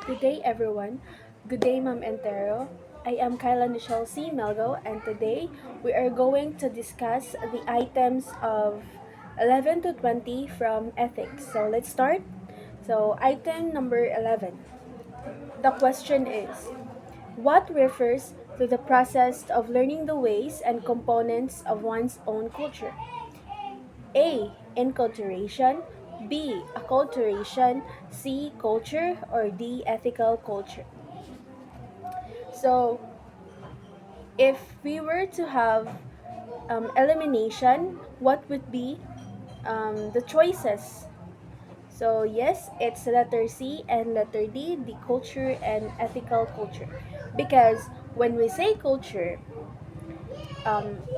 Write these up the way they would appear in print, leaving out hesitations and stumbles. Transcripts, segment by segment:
Good day, everyone. Good day, Ma'am Entero. I am Kyla Nichelle C. Melgo, and today we are going to discuss the items of 11 to 20 from ethics. So let's start. So, item number 11. The question is, what refers to the process of learning the ways and components of one's own culture? A. Enculturation. B. Acculturation. C. Culture. Or D. Ethical culture. So, if we were to have elimination, what would be the choices? So, yes, it's letter C and letter D, the culture and ethical culture. Because when we say culture,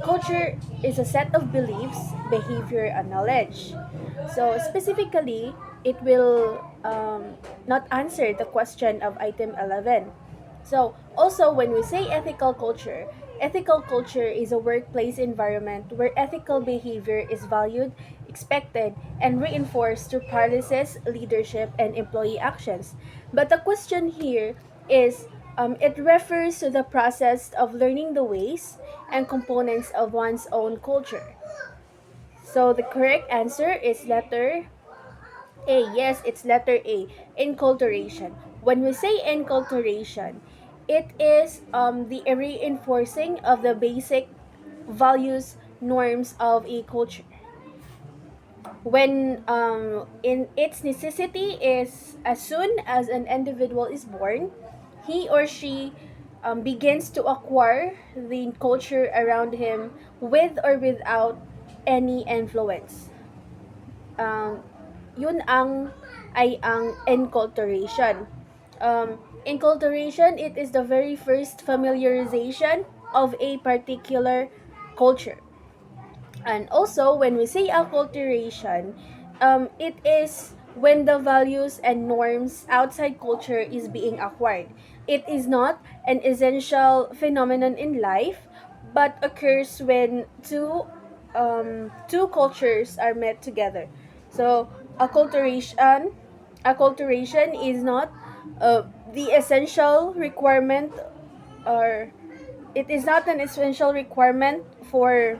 culture is a set of beliefs, behavior, and knowledge. So, specifically, it will not answer the question of item 11. So, also, when we say ethical culture is a workplace environment where ethical behavior is valued, expected, and reinforced through policies, leadership, and employee actions. But the question here is it refers to the process of learning the ways and components of one's own culture. So the correct answer is letter A. Yes, it's letter A. Enculturation. When we say enculturation, it is the reinforcing of the basic values, norms of a culture. When in its necessity is as soon as an individual is born, he or she begins to acquire the culture around him with or without any influence. um, Yun ang enculturation. Enculturation, it is the very first familiarization of a particular culture. And also, when we say acculturation, it is when the values and norms outside culture is being acquired. It is not an essential phenomenon in life, but occurs when two cultures are met together. So, acculturation, acculturation is not the essential requirement, or it is not an essential requirement for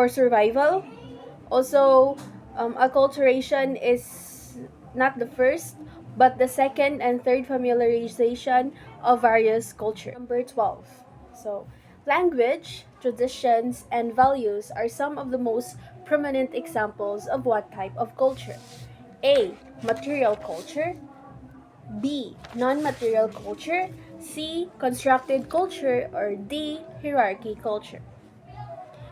survival. Also, acculturation is not the first, but the second and third familiarization of various culture. Number 12. So, language, traditions, and values are some of the most prominent examples of what type of culture? A. Material culture. B. Non-material culture. C. Constructed culture. Or D. Hierarchy culture.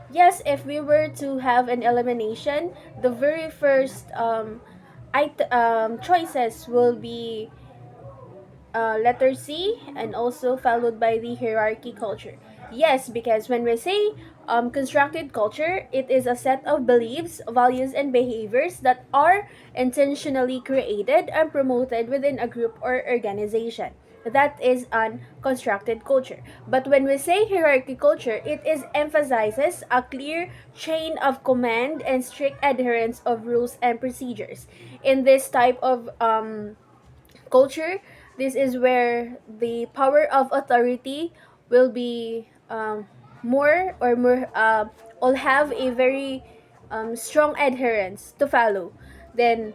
Yes, if we were to have an elimination, the very first choices will be letter C, and also followed by the hierarchy culture. Yes, because when we say constructed culture, it is a set of beliefs, values, and behaviors that are intentionally created and promoted within a group or organization. That is an constructed culture. But when we say hierarchy culture, it is emphasizes a clear chain of command and strict adherence of rules and procedures. In this type of culture, this is where the power of authority will be will have a very strong adherence to follow. Then,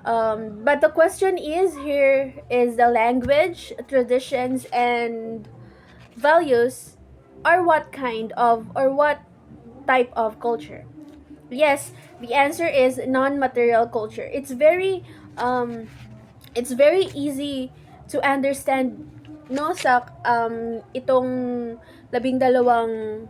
but the question is here is the language, traditions, and values are what kind of or what type of culture? Yes, the answer is non-material culture. It's very easy to understand, no, sa itong labing dalawang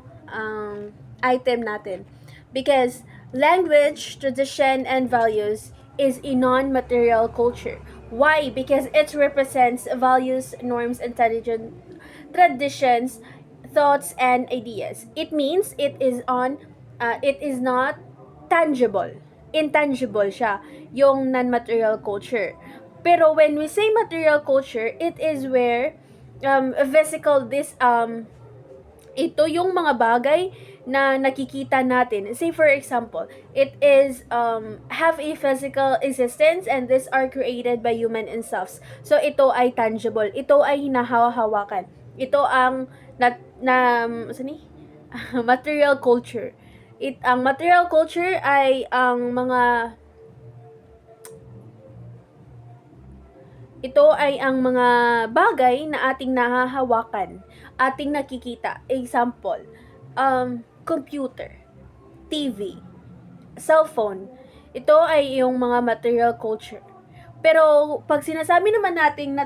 item natin, because language, tradition, and values is a non-material culture. Why? Because it represents values, norms, and traditions, thoughts, and ideas. It means it is not tangible. Intangible siya, yung non-material culture. Pero when we say material culture, it is where physical ito yung mga bagay na nakikita natin. Say for example, it is have a physical existence and these are created by human themselves. So ito ay tangible. Ito ay hinahawakan. Ito ang saan ni? Material culture. Ang material culture ay ang mga ito ay ang mga bagay na ating nahahawakan, ating nakikita. Example, computer, TV, cellphone. Ito ay yung mga material culture. Pero pag sinasabi naman nating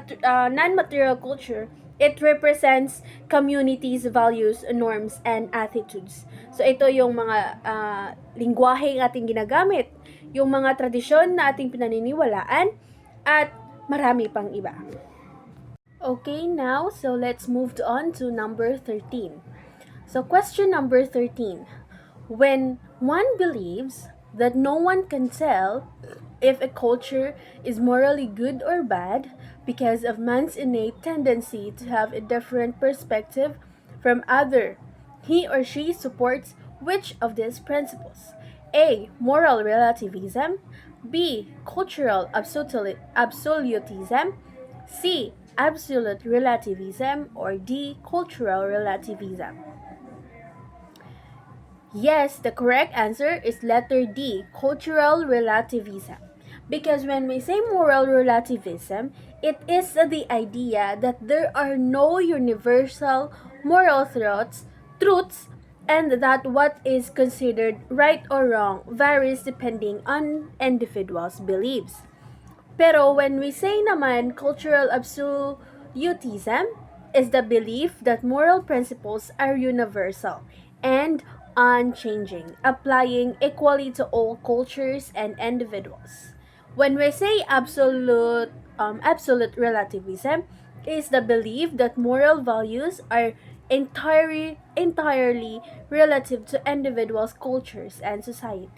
non-material culture, it represents communities, values, norms, and attitudes. So ito yung mga lingwahe ng ating ginagamit, yung mga tradisyon na ating pinaniniwalaan, at marami pang iba. Okay, now, so let's move on to number 13. So question number 13. When one believes that no one can tell if a culture is morally good or bad because of man's innate tendency to have a different perspective from other, he or she supports which of these principles? A. Moral relativism. B. Cultural absolutism. C. Absolute relativism. Or D. Cultural relativism. Yes, the correct answer is letter D, cultural relativism. Because when we say moral relativism, it is the idea that there are no universal moral truths, and that what is considered right or wrong varies depending on individuals' beliefs. Pero when we say naman cultural absolutism, is the belief that moral principles are universal and unchanging, applying equally to all cultures and individuals. When we say absolute relativism, is the belief that moral values are entirely relative to individuals, cultures, and society.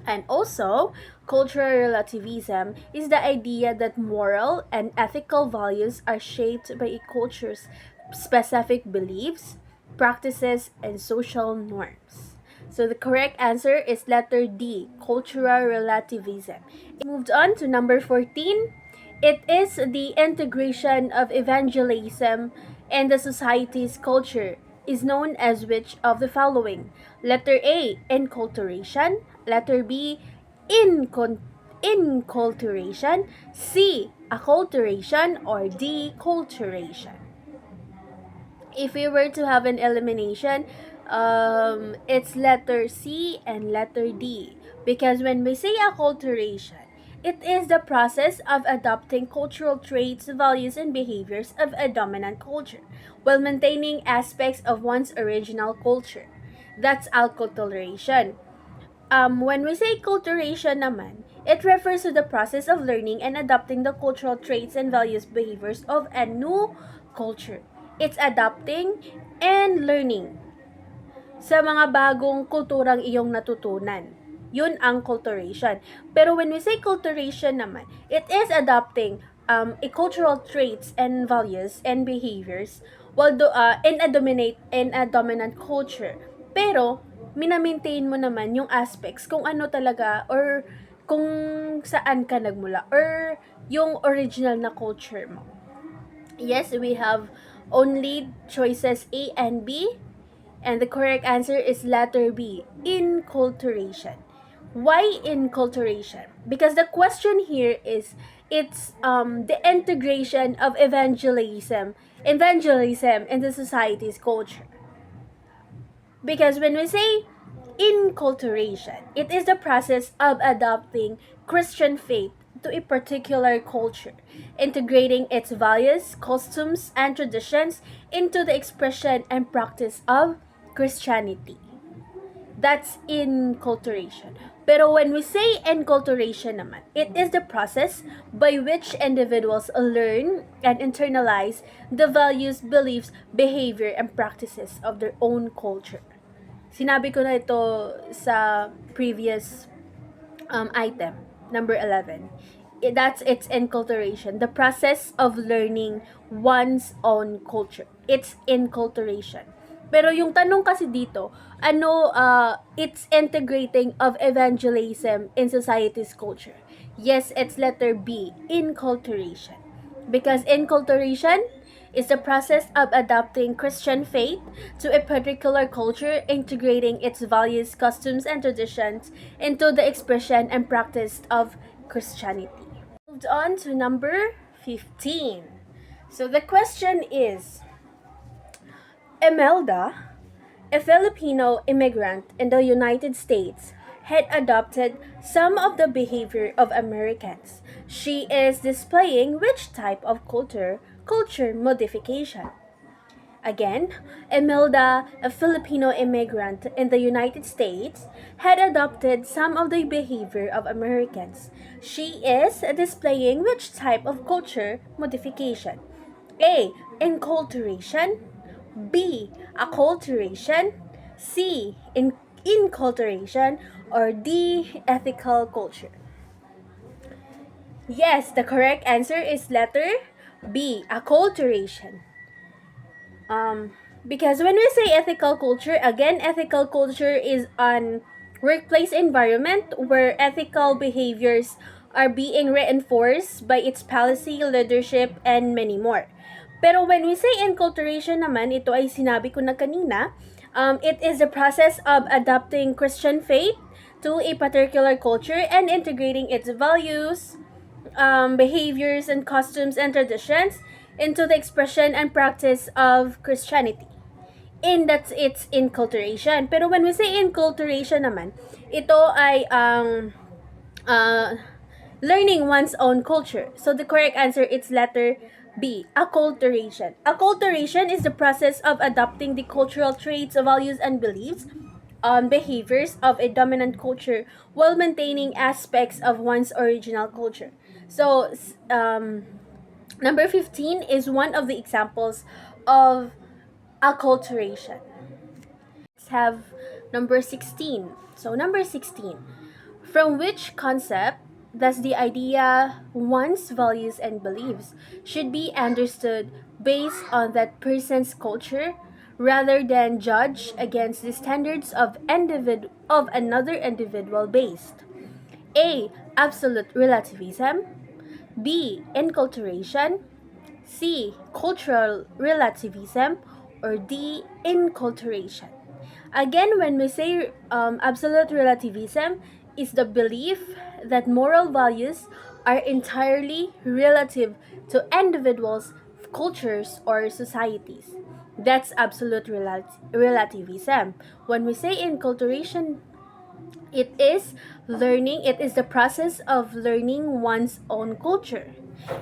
And also, cultural relativism is the idea that moral and ethical values are shaped by a culture's specific beliefs, practices, and social norms. So the correct answer is letter D, cultural relativism. Moved on to number 14. It is the integration of evangelism in the society's culture is known as which of the following? Letter A, enculturation. Letter B, inculturation. C, acculturation. Or D, culturation. If we were to have an elimination, it's letter C and letter D. Because when we say acculturation, it is the process of adopting cultural traits, values, and behaviors of a dominant culture while maintaining aspects of one's original culture. That's acculturation. When we say culturation naman, it refers to the process of learning and adopting the cultural traits and values behaviors of a new culture. It's adopting and learning sa mga bagong kulturang iyong natutunan. Yun ang culturation. Pero when we say culturation naman, it is adopting a cultural traits and values and behaviors while in a dominant culture. Pero minamaintain mo naman yung aspects kung ano talaga or kung saan ka nagmula or yung original na culture mo. Yes, we have only choices A and B. And the correct answer is letter B, inculturation. Why inculturation? Because the question here is it's the integration of evangelism in the society's culture. Because when we say inculturation, it is the process of adopting Christian faith to a particular culture, integrating its values, customs, and traditions into the expression and practice of Christianity. That's inculturation. Pero when we say enculturation naman, it is the process by which individuals learn and internalize the values, beliefs, behavior, and practices of their own culture. Sinabi ko na ito sa previous item, number 11. That's its enculturation, the process of learning one's own culture. It's enculturation. Pero yung tanong kasi dito, it's integrating of evangelism in society's culture. Yes, it's letter B, inculturation. Because inculturation is the process of adopting Christian faith to a particular culture, integrating its values, customs, and traditions into the expression and practice of Christianity. Moved on to number 15. So the question is, Imelda, a Filipino immigrant in the United States, had adopted some of the behavior of Americans. She is displaying which type of culture modification? Again, Imelda, a Filipino immigrant in the United States, had adopted some of the behavior of Americans. She is displaying which type of culture modification? A. Enculturation. B. Acculturation. C. Inculturation. Or D. Ethical culture. Yes, the correct answer is letter B. Acculturation. Because when we say ethical culture, again, ethical culture is an workplace environment where ethical behaviors are being reinforced by its policy, leadership, and many more. Pero when we say enculturation naman, ito ay sinabi ko na kanina, it is the process of adopting Christian faith to a particular culture and integrating its values, behaviors, and customs and traditions into the expression and practice of Christianity. In that it's inculturation. Pero when we say inculturation naman, ito ay learning one's own culture. So the correct answer is letter B, acculturation. Acculturation is the process of adopting the cultural traits, values, and beliefs behaviors of a dominant culture while maintaining aspects of one's original culture. So, number 15 is one of the examples of acculturation. Let's have number 16. So, number 16. From which concept does the idea one's values and beliefs should be understood based on that person's culture rather than judged against the standards of another individual based? A. Absolute relativism. B. Enculturation. C. Cultural relativism. Or D. Inculturation. Again, when we say absolute relativism, is the belief that moral values are entirely relative to individuals, cultures, or societies. That's absolute relativism. When we say inculturation, it is the process of learning one's own culture.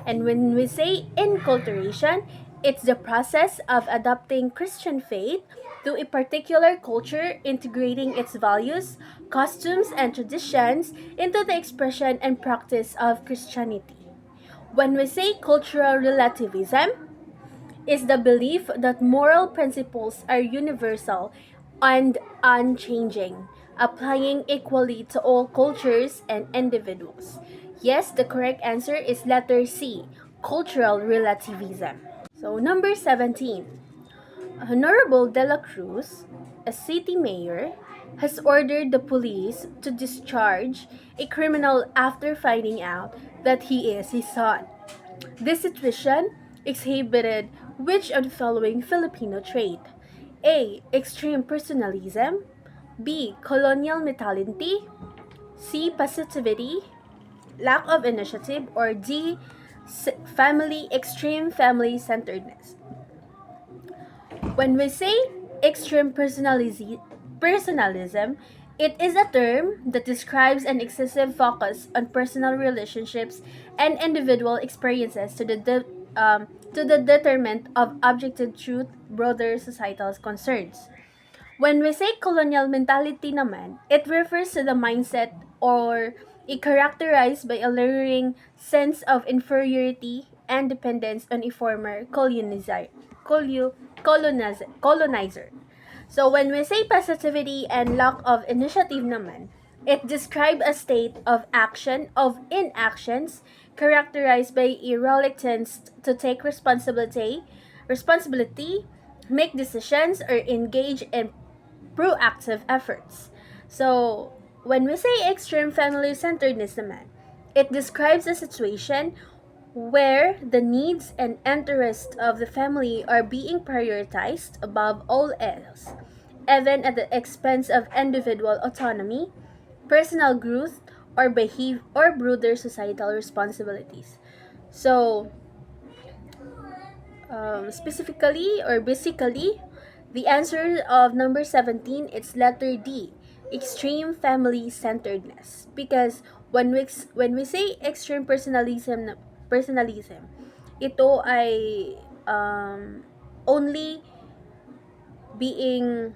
And when we say inculturation, it's the process of adopting Christian faith to a particular culture, integrating its values, customs, and traditions into the expression and practice of Christianity. When we say cultural relativism, is the belief that moral principles are universal and unchanging, applying equally to all cultures and individuals. Yes, the correct answer is letter C, cultural relativism. So, number 17. Honorable De La Cruz, a city mayor, has ordered the police to discharge a criminal after finding out that he is his son. This situation exhibited which of the following Filipino trait? A. Extreme personalism. B. Colonial mentality. C. Passivity, lack of initiative. Or D. Extreme family centeredness. When we say extreme personalism, it is a term that describes an excessive focus on personal relationships and individual experiences to the detriment of objective truth, broader societal concerns. When we say colonial mentality naman, it refers to the mindset or it characterized by a lingering sense of inferiority and dependence on a former colonizer. So when we say passivity and lack of initiative naman, it describes a state of inactions characterized by a reluctance to take responsibility, make decisions, or engage in proactive efforts. So, when we say extreme family centeredness naman, it describes a situation where the needs and interests of the family are being prioritized above all else, even at the expense of individual autonomy, personal growth, or broader societal responsibilities. So, specifically or basically, the answer of number 17 is letter D, extreme family centeredness. Because when we say extreme personalism, ito ay only being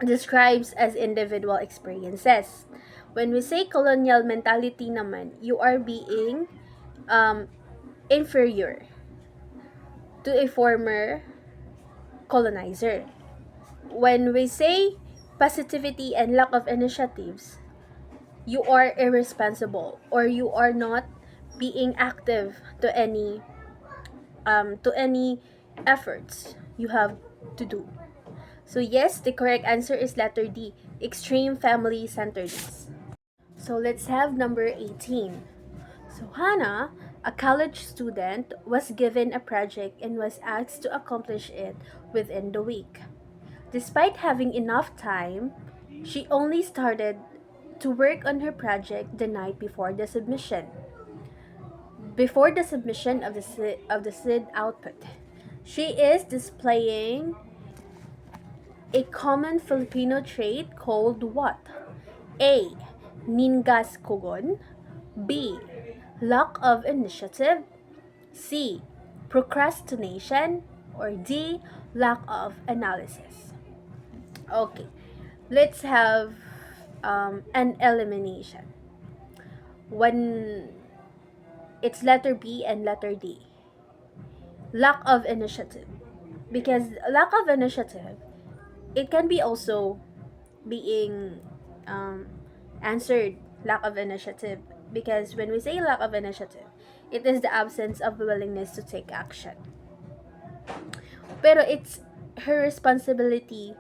describes as individual experiences. When we say colonial mentality naman, you are being um, inferior to a former colonizer. When we say positivity and lack of initiatives, you are irresponsible or you are not being active to any efforts you have to do. So yes, the correct answer is letter D, extreme family centeredness. So let's have number 18. So Hannah, a college student, was given a project and was asked to accomplish it within the week. Despite having enough time, she only started to work on her project the night before the submission. Before the submission of the SID output, she is displaying a common Filipino trait called what? A. Ningas kugon. B. Lack of initiative. C. Procrastination. Or D. Lack of analysis. Okay, let's have an elimination. When it's letter B and letter D. Lack of initiative. Because lack of initiative, it can be also being answered lack of initiative. Because when we say lack of initiative, it is the absence of willingness to take action. Pero it's her responsibility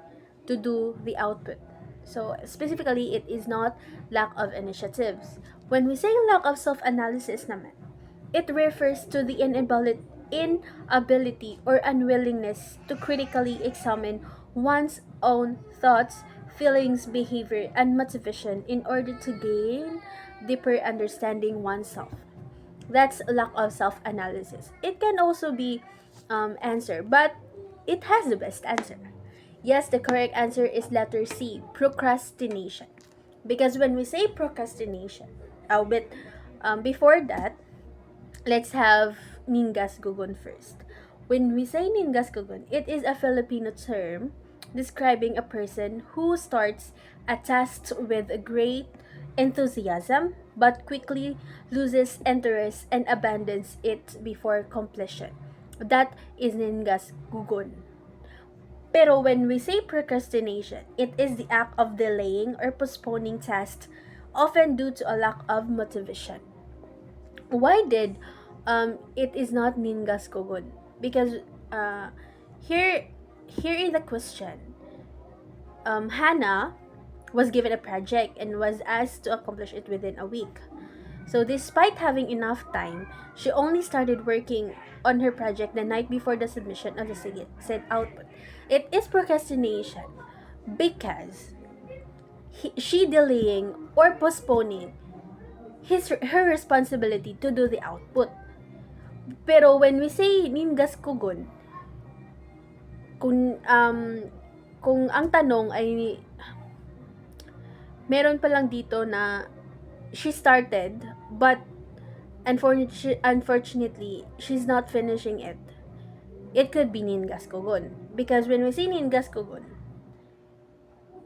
to do the output. So specifically, it is not lack of initiatives. When we say lack of self-analysis naman, it refers to the inability or unwillingness to critically examine one's own thoughts, feelings, behavior, and motivation in order to gain deeper understanding oneself. That's lack of self-analysis. It can also be answer, but it has the best answer. Yes, the correct answer is letter C, procrastination. Because when we say procrastination, but before that, let's have ningas gugun first. When we say ningas gugun, it is a Filipino term describing a person who starts a task with great enthusiasm but quickly loses interest and abandons it before completion. That is ningas gugun. Pero when we say procrastination, it is the act of delaying or postponing tasks, often due to a lack of motivation. Why did it is not ningas kogon? Because uh, here here is the question. Hannah was given a project and was asked to accomplish it within a week. So despite having enough time, she only started working on her project the night before the submission of the said output. It is procrastination because she delaying or postponing her responsibility to do the output. Pero when we say ningas kugon, kung ang tanong ay meron pa lang dito na she started but unfortunately she's not finishing it. It could be ningas kugon. Because when we say ningas kugon,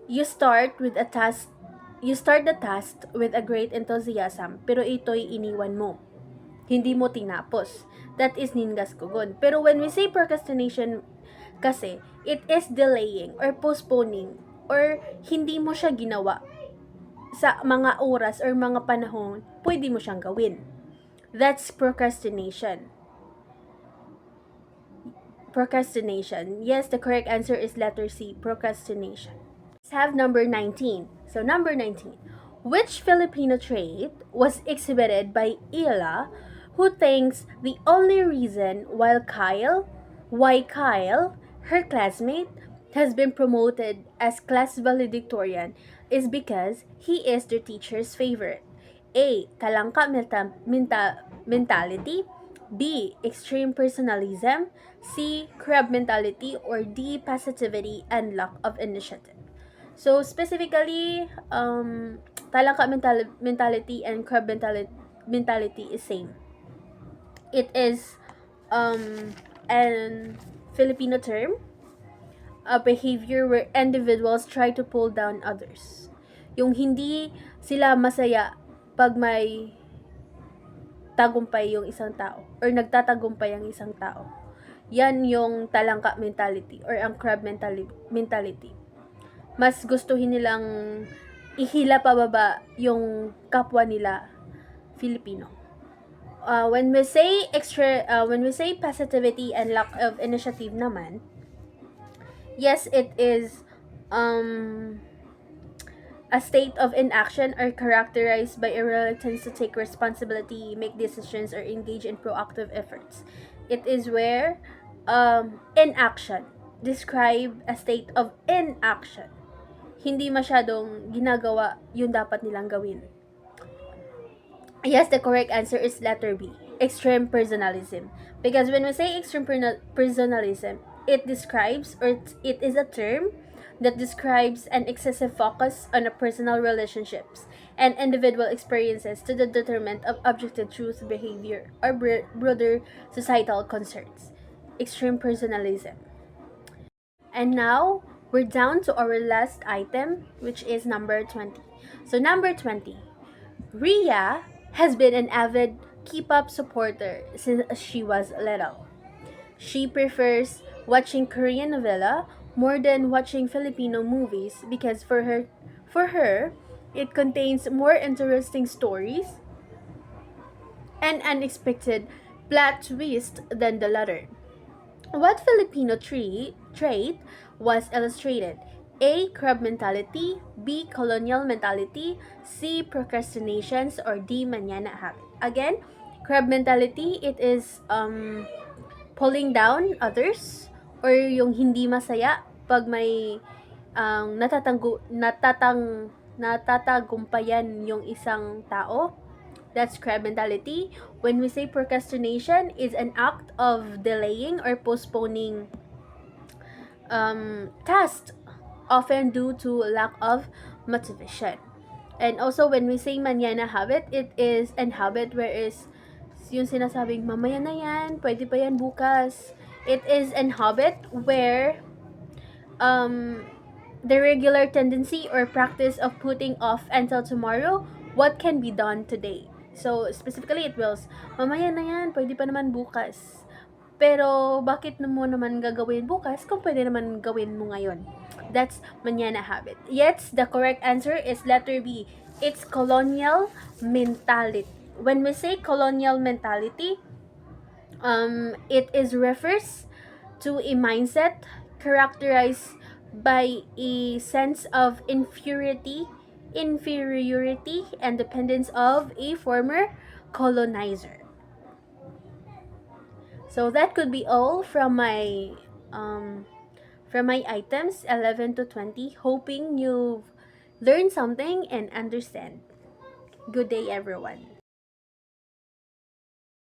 you start the task with a great enthusiasm, pero ito'y iniwan mo. Hindi mo tinapos. That is ningas kugon. Pero when we say procrastination kasi, it is delaying or postponing or hindi mo siya ginawa sa mga oras or mga panahon pwede mo siyang gawin. That's procrastination. procrastination. Yes, the correct answer is letter C, procrastination. Let's have number 19. So, number 19. Which Filipino trait was exhibited by Ila, who thinks the only reason why Kyle, her classmate, has been promoted as class valedictorian is because he is the teacher's favorite? A. Talangka mentality. B. Extreme personalism. C. Crab mentality. Or D. Passivity and lack of initiative. So specifically, talangka mentality and crab mentality is same. It is an Filipino term, a behavior where individuals try to pull down others. Yung hindi sila masaya pag may tagumpay yung isang tao or nagtatagumpay ang isang tao. Yan yung talangka mentality or ang crab mentality. Mas gustuhin nilang ihila pababa yung kapwa nila Filipino. When we say passivity and lack of initiative naman, yes, it is a state of inaction or characterized by a reluctance to take responsibility, make decisions, or engage in proactive efforts. It is where inaction describe a state of inaction. Hindi masyadong ginagawa yung dapat nilang gawin. Yes, the correct answer is letter B, extreme personalism. Because when we say extreme personalism, it describes, or it is a term that describes an excessive focus on a personal relationships and individual experiences to the detriment of objective truth, behavior, or broader societal concerns. Extreme personalism. And now, we're down to our last item, which is number 20. So, number 20. Ria has been an avid K-pop supporter since she was little. She prefers watching Korean novela more than watching Filipino movies because for her, it contains more interesting stories and unexpected plot twist than the latter. What Filipino trait was illustrated? A. Crab mentality. B. Colonial mentality. C. Procrastinations. Or D. Mañana habit. Again, crab mentality, it is pulling down others or yung hindi masaya pag may natatagumpayan yung isang tao. That's crab mentality. When we say procrastination, is an act of delaying or postponing tasks, often due to lack of motivation. And also, when we say mañana habit, it is an habit whereas yung sinasabing mamaya na yan, pwede pa yan bukas. It is an habit where the regular tendency or practice of putting off until tomorrow what can be done today. So, specifically, it wills, mamaya na yan, pwede pa naman bukas. Pero, bakit mo naman gagawin bukas kung pwede naman gawin mo ngayon? That's mañana habit. Yes, the correct answer is letter B. It's colonial mentality. When we say colonial mentality, it is refers to a mindset characterized by a sense of inferiority and dependence of a former colonizer. So that could be all from my items 11 to 20. Hoping you've learned something and understand. Good day, everyone.